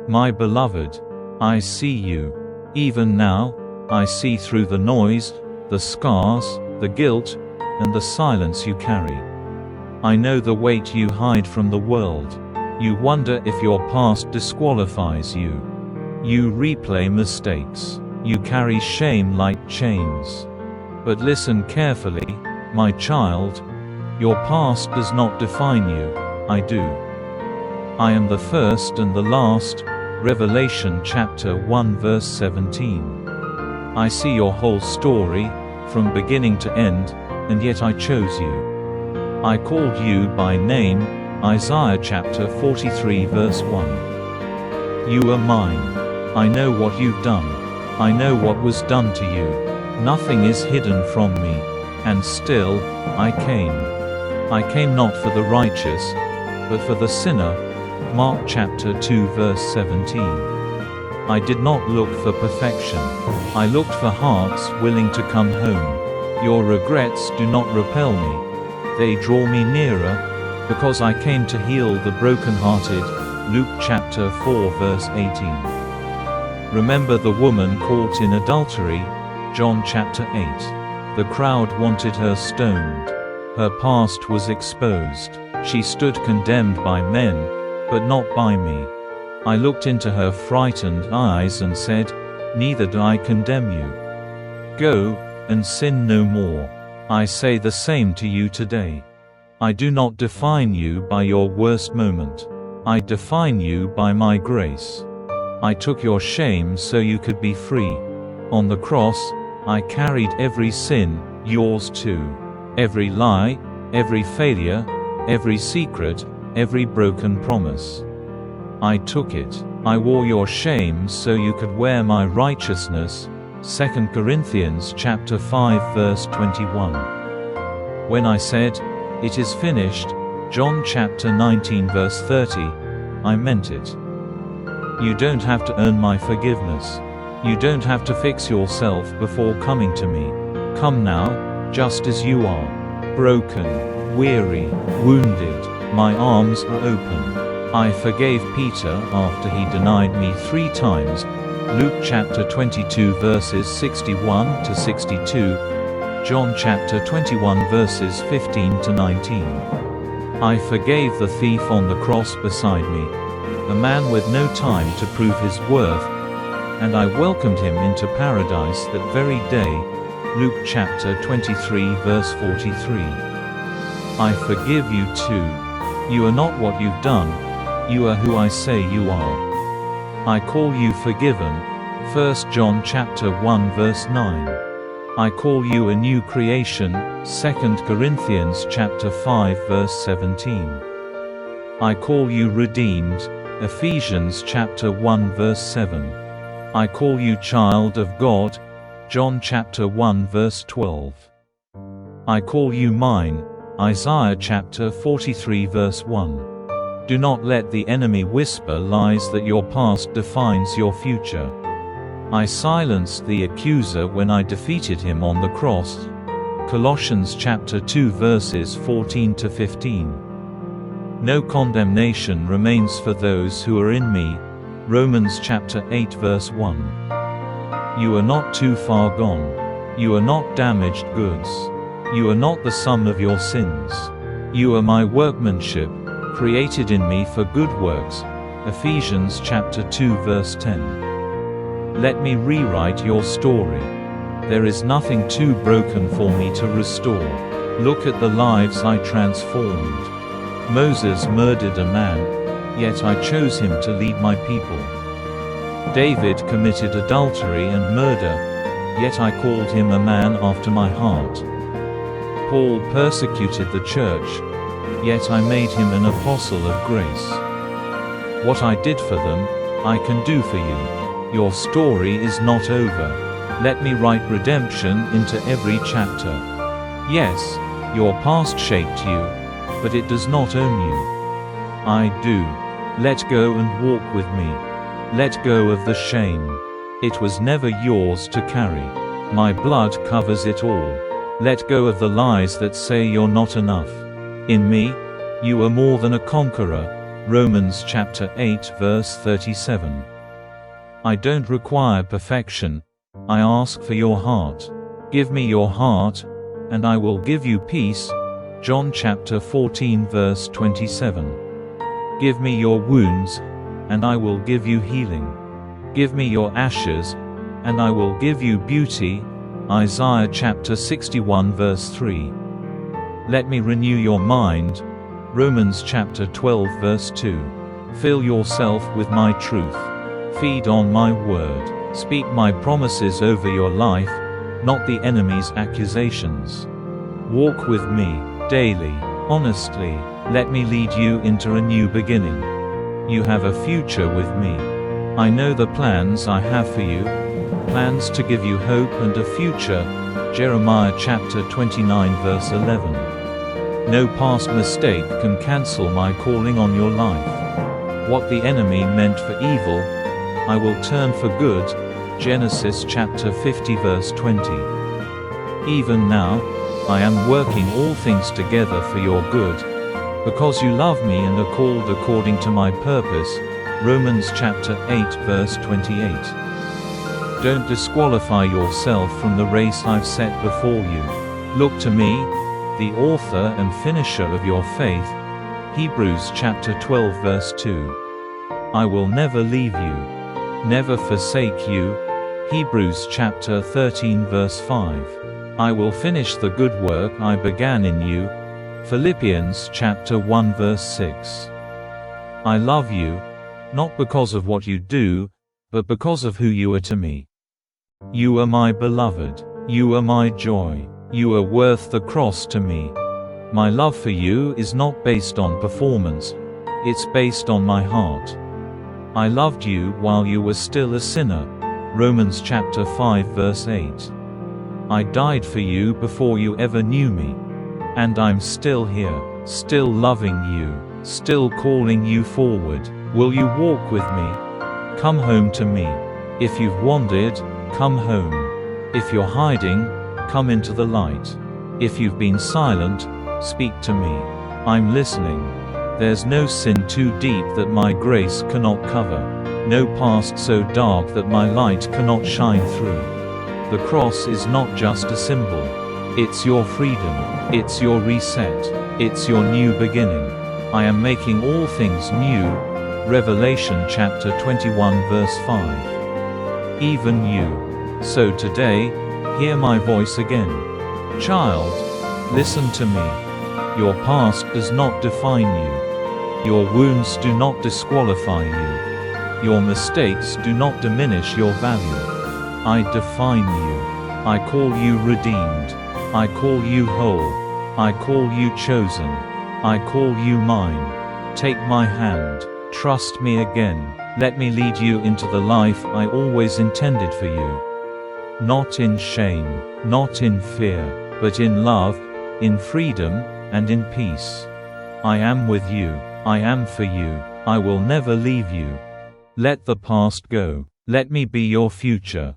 My beloved, I see you. Even now, I see through the noise, the scars, the guilt, and the silence you carry. I know the weight you hide from the world. You wonder if your past disqualifies you. You replay mistakes. You carry shame like chains. But listen carefully, my child. Your past does not define you. I do. I am the first and the last. Revelation chapter 1 verse 17. I see your whole story, from beginning to end, and yet I chose you. I called you by name. Isaiah chapter 43 verse 1. You are mine. I know what you've done. I know what was done to you. Nothing is hidden from me. And still, I came. I came not for the righteous, but for the sinner. Mark chapter 2 verse 17. I did not look for perfection. I looked for hearts willing to come home. Your regrets do not repel me. They draw me nearer, because I came to heal the brokenhearted. Luke chapter 4 verse 18. Remember the woman caught in adultery. John chapter 8. The crowd wanted her stoned. Her past was exposed. She stood condemned by men, but not by me. I looked into her frightened eyes and said, "Neither do I condemn you. Go, and sin no more." I say the same to you today. I do not define you by your worst moment. I define you by my grace. I took your shame so you could be free. On the cross, I carried every sin, yours too. Every lie, every failure, every secret, every broken promise. I took it. I wore your shame so you could wear my righteousness. 2 Corinthians chapter 5 verse 21. When I said, "It is finished," John chapter 19 verse 30, I meant it. You don't have to earn my forgiveness. You don't have to fix yourself before coming to me. Come now, just as you are. Broken, weary, wounded, my arms are open. I forgave Peter after he denied me 3 times. Luke chapter 22 verses 61 to 62. John chapter 21 verses 15 to 19. I forgave the thief on the cross beside me, a man with no time to prove his worth, and I welcomed him into paradise that very day. Luke chapter 23 verse 43. I forgive you too. You are not what you've done. You are who I say you are. I call you forgiven. 1 John chapter 1 verse 9. I call you a new creation. 2 Corinthians chapter 5 verse 17. I call you redeemed. Ephesians chapter 1 verse 7. I call you child of God. John chapter 1 verse 12. I call you mine. Isaiah chapter 43 verse 1. Do not let the enemy whisper lies that your past defines your future. I silenced the accuser when I defeated him on the cross. Colossians chapter 2 verses 14 to 15. No condemnation remains for those who are in me. Romans chapter 8 verse 1. You are not too far gone. You are not damaged goods. You are not the sum of your sins. You are my workmanship, created in me for good works. Ephesians chapter 2 verse 10. Let me rewrite your story. There is nothing too broken for me to restore. Look at the lives I transformed. Moses murdered a man, yet I chose him to lead my people. David committed adultery and murder, yet I called him a man after my heart. Paul persecuted the church, yet I made him an apostle of grace. What I did for them, I can do for you. Your story is not over. Let me write redemption into every chapter. Yes, your past shaped you, but it does not own you. I do. Let go and walk with me. Let go of the shame. It was never yours to carry. My blood covers it all. Let go of the lies that say you're not enough. In me, you are more than a conqueror. Romans chapter 8 verse 37. I don't require perfection, I ask for your heart. Give me your heart, and I will give you peace. John chapter 14 verse 27. Give me your wounds, and I will give you healing. Give me your ashes, and I will give you beauty. Isaiah chapter 61 verse 3. Let me renew your mind. Romans chapter 12 verse 2. Fill yourself with my truth. Feed on my word. Speak my promises over your life, not the enemy's accusations. Walk with me, daily, honestly. Let me lead you into a new beginning. You have a future with me. I know the plans I have for you, plans to give you hope and a future. Jeremiah chapter 29 verse 11. No past mistake can cancel my calling on your life. What the enemy meant for evil, I will turn for good. Genesis chapter 50 verse 20. Even now, I am working all things together for your good, because you love me and are called according to my purpose. Romans chapter 8 verse 28. Don't disqualify yourself from the race I've set before you. Look to me, the author and finisher of your faith. Hebrews chapter 12 verse 2. I will never leave you, never forsake you. Hebrews chapter 13 verse 5. I will finish the good work I began in you. Philippians chapter 1 verse 6. I love you, not because of what you do, but because of who you are to me. You are my beloved. You are my joy. You are worth the cross to me. My love for you is not based on performance, it's based on my heart. I loved you while you were still a sinner. Romans chapter 5 verse 8. I died for you before you ever knew me. And I'm still here, still loving you, still calling you forward. Will you walk with me? Come home to me. If you've wandered, come home. If you're hiding, come into the light. If you've been silent, speak to me. I'm listening. There's no sin too deep that my grace cannot cover. No past so dark that my light cannot shine through. The cross is not just a symbol. It's your freedom. It's your reset. It's your new beginning. I am making all things new. Revelation chapter 21 verse 5. Even you. So today, hear my voice again. Child, listen to me. Your past does not define you. Your wounds do not disqualify you. Your mistakes do not diminish your value. I define you. I call you redeemed. I call you whole. I call you chosen. I call you mine. Take my hand. Trust me again. Let me lead you into the life I always intended for you. Not in shame, not in fear, but in love, in freedom, and in peace. I am with you. I am for you. I will never leave you. Let the past go. Let me be your future.